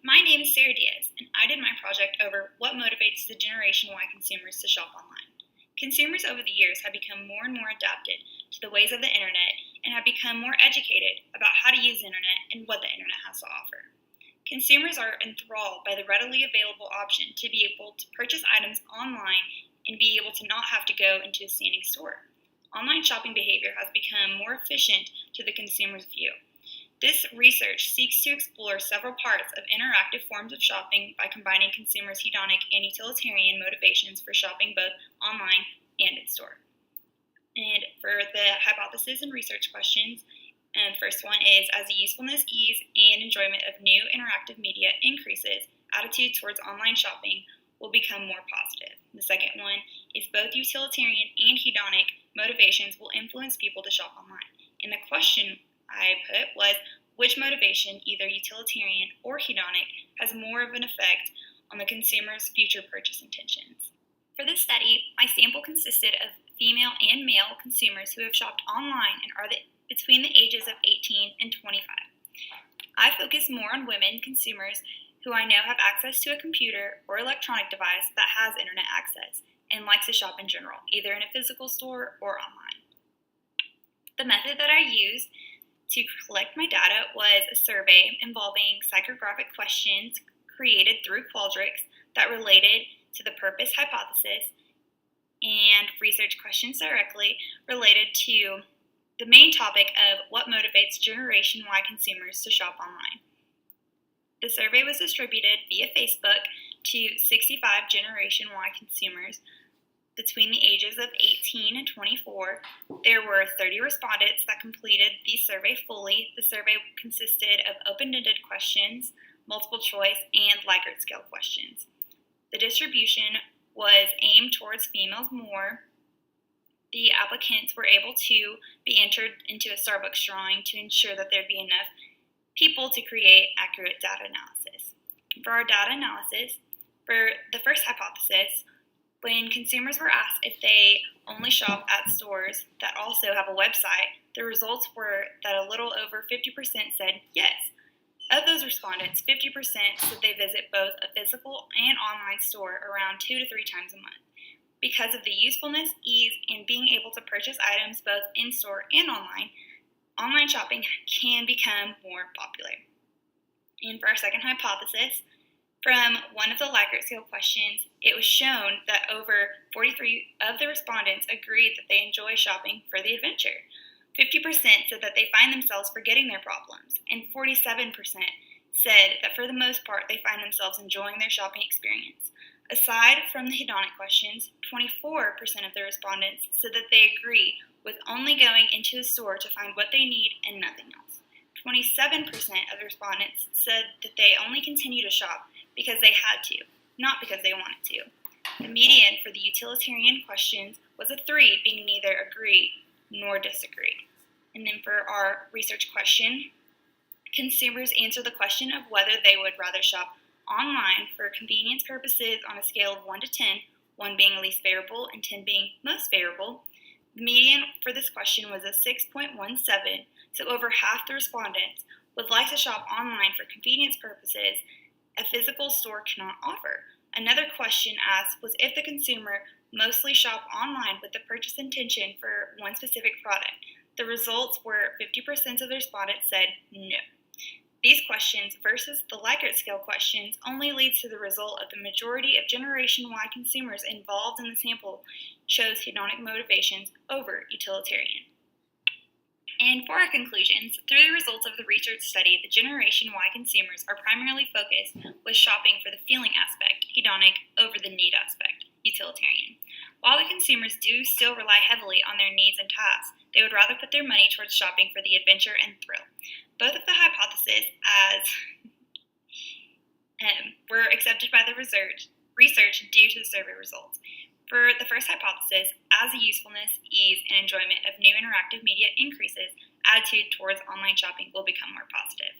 My name is Sarah Diaz, and I did my project over what motivates the Generation Y consumers to shop online. Consumers over the years have become more and more adapted to the ways of the internet and have become more educated about how to use the internet and what the internet has to offer. Consumers are enthralled by the readily available option to be able to purchase items online and be able to not have to go into a standing store. Online shopping behavior has become more efficient to the consumer's view. This research seeks to explore several parts of interactive forms of shopping by combining consumers' hedonic and utilitarian motivations for shopping both online and in store. And for the hypothesis and research questions, the first one is, as the usefulness, ease, and enjoyment of new interactive media increases, attitude towards online shopping will become more positive. The second one is, both utilitarian and hedonic motivations will influence people to shop online. And the question I put was, which motivation, either utilitarian or hedonic, has more of an effect on the consumer's future purchase intentions? For this study, my sample consisted of female and male consumers who have shopped online and are between the ages of 18 and 25. I focused more on women consumers who I know have access to a computer or electronic device that has internet access and likes to shop in general, either in a physical store or online. The method that I used to collect my data was a survey involving psychographic questions created through Qualtrics that related to the purpose hypothesis and research questions directly related to the main topic of what motivates Generation Y consumers to shop online. The survey was distributed via Facebook to 65 Generation Y consumers between the ages of 18 and 24. There were 30 respondents that completed the survey fully. The survey consisted of open-ended questions, multiple choice, and Likert scale questions. The distribution was aimed towards females more. The applicants were able to be entered into a Starbucks drawing to ensure that there'd be enough people to create accurate data analysis. For our data analysis, for the first hypothesis, when consumers were asked if they only shop at stores that also have a website, the results were that a little over 50% said yes. Of those respondents, 50% said they visit both a physical and online store around 2 to 3 times a month. Because of the usefulness, ease, and being able to purchase items both in-store and online shopping can become more popular. And for our second hypothesis, from one of the Likert scale questions, it was shown that over 43 of the respondents agreed that they enjoy shopping for the adventure. 50% said that they find themselves forgetting their problems, and 47% said that for the most part they find themselves enjoying their shopping experience. Aside from the hedonic questions, 24% of the respondents said that they agree with only going into a store to find what they need and nothing else. 27% of the respondents said that they only continue to shop because they had to, not because they wanted to. The median for the utilitarian questions was a 3, being neither agree nor disagree. And then for our research question, consumers answered the question of whether they would rather shop online for convenience purposes on a scale of 1 to 10, 1 being least favorable and 10 being most favorable. The median for this question was a 6.17, so over half the respondents would like to shop online for convenience purposes a physical store cannot offer. Another question asked was if the consumer mostly shop online with the purchase intention for one specific product. The results were 50% of the respondents said no. These questions versus the Likert scale questions only leads to the result of the majority of Generation Y consumers involved in the sample chose hedonic motivations over utilitarian. And for our conclusions, through the results of the research study, the Generation Y consumers are primarily focused with shopping for the feeling aspect, hedonic, over the need aspect, utilitarian. While the consumers do still rely heavily on their needs and tasks, they would rather put their money towards shopping for the adventure and thrill. Both of the hypotheses were accepted by the research due to the survey results. For the first hypothesis, as the usefulness, ease, and enjoyment of new interactive media increases, attitude towards online shopping will become more positive.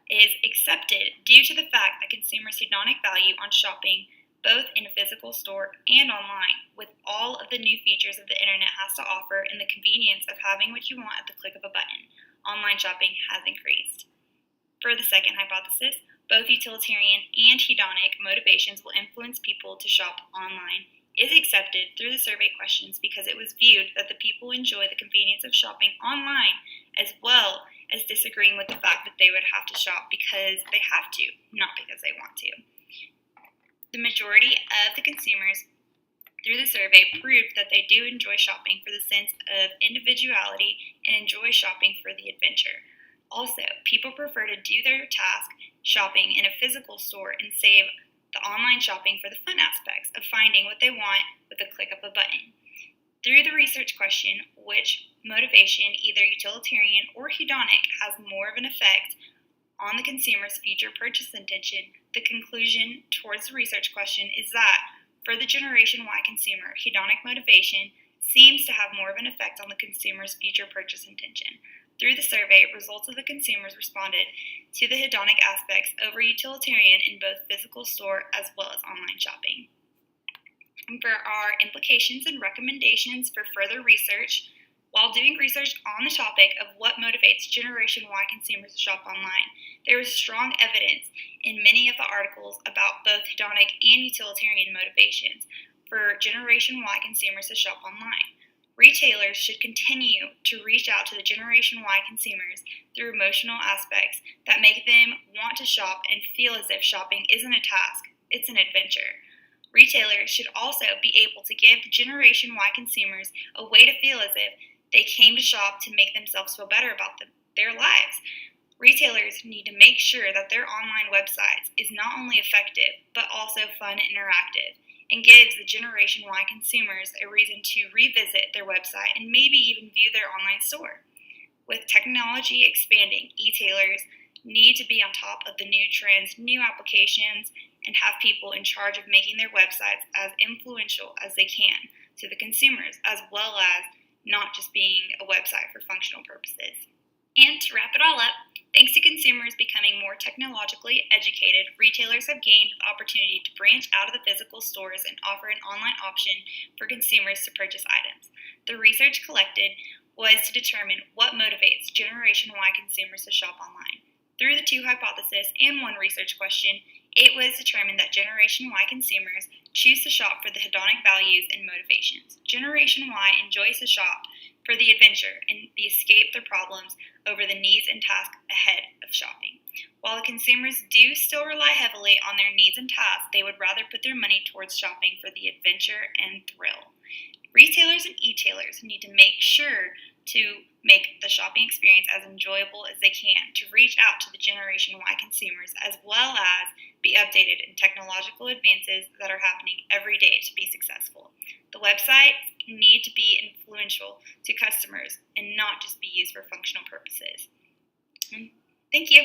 It is accepted due to the fact that consumers' hedonic value on shopping both in a physical store and online, with all of the new features that the internet has to offer and the convenience of having what you want at the click of a button. Online shopping has increased. For the second hypothesis, both utilitarian and hedonic motivations will influence people to shop online is accepted through the survey questions because it was viewed that the people enjoy the convenience of shopping online as well as disagreeing with the fact that they would have to shop because they have to, not because they want to. The majority of the consumers through the survey proved that they do enjoy shopping for the sense of individuality and enjoy shopping for the adventure. Also, people prefer to do their task shopping in a physical store and save the online shopping for the fun aspects of finding what they want with a click of a button. Through the research question, which motivation, either utilitarian or hedonic, has more of an effect on the consumer's future purchase intention, the conclusion towards the research question is that for the Generation Y consumer, hedonic motivation seems to have more of an effect on the consumer's future purchase intention. Through the survey, results of the consumers responded to the hedonic aspects over utilitarian in both physical store as well as online shopping. And for our implications and recommendations for further research, while doing research on the topic of what motivates Generation Y consumers to shop online, there was strong evidence in many of the articles about both hedonic and utilitarian motivations for Generation Y consumers to shop online. Retailers should continue to reach out to the Generation Y consumers through emotional aspects that make them want to shop and feel as if shopping isn't a task, it's an adventure. Retailers should also be able to give the Generation Y consumers a way to feel as if they came to shop to make themselves feel better about their lives. Retailers need to make sure that their online websites is not only effective, but also fun and interactive, and gives the Generation Y consumers a reason to revisit their website and maybe even view their online store. With technology expanding, e-tailers need to be on top of the new trends, new applications, and have people in charge of making their websites as influential as they can to the consumers, as well as not just being a website for functional purposes. And to wrap it all up, thanks to consumers becoming more technologically educated, retailers have gained the opportunity to branch out of the physical stores and offer an online option for consumers to purchase items. The research collected was to determine what motivates Generation Y consumers to shop online. Through the two hypotheses and one research question, it was determined that Generation Y consumers choose to shop for the hedonic values and motivations. Generation Y enjoys to shop for the adventure and the escape their problems over the needs and tasks ahead of shopping. While the consumers do still rely heavily on their needs and tasks, they would rather put their money towards shopping for the adventure and thrill. Retailers and e-tailers need to make sure to make the shopping experience as enjoyable as they can to reach out to the Generation Y consumers, as well as be updated in technological advances that are happening every day to be successful. The websites need to be influential to customers and not just be used for functional purposes. Thank you.